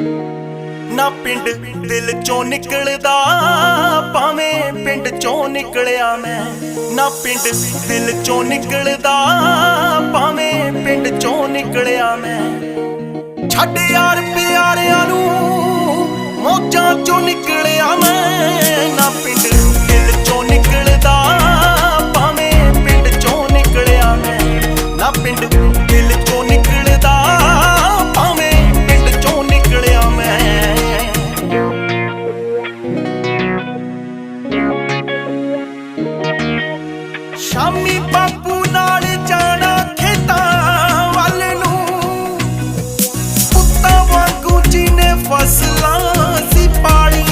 ना पिंड दिल चों निकलदा भावें पिंड चों निकलिया मैं। ना पिंड दिल चों निकलदा भावें पिंड चों निकलिया मैं। छड्ड यार प्यारियां नूं मौजां चों निकलिया मैं। ना पिंड दिल चों निकलदा भावें पिंड चों निकलिया मैं। ना पिंड दिल चों निकलदा भावें पिंड चों निकलिया मैं। शामी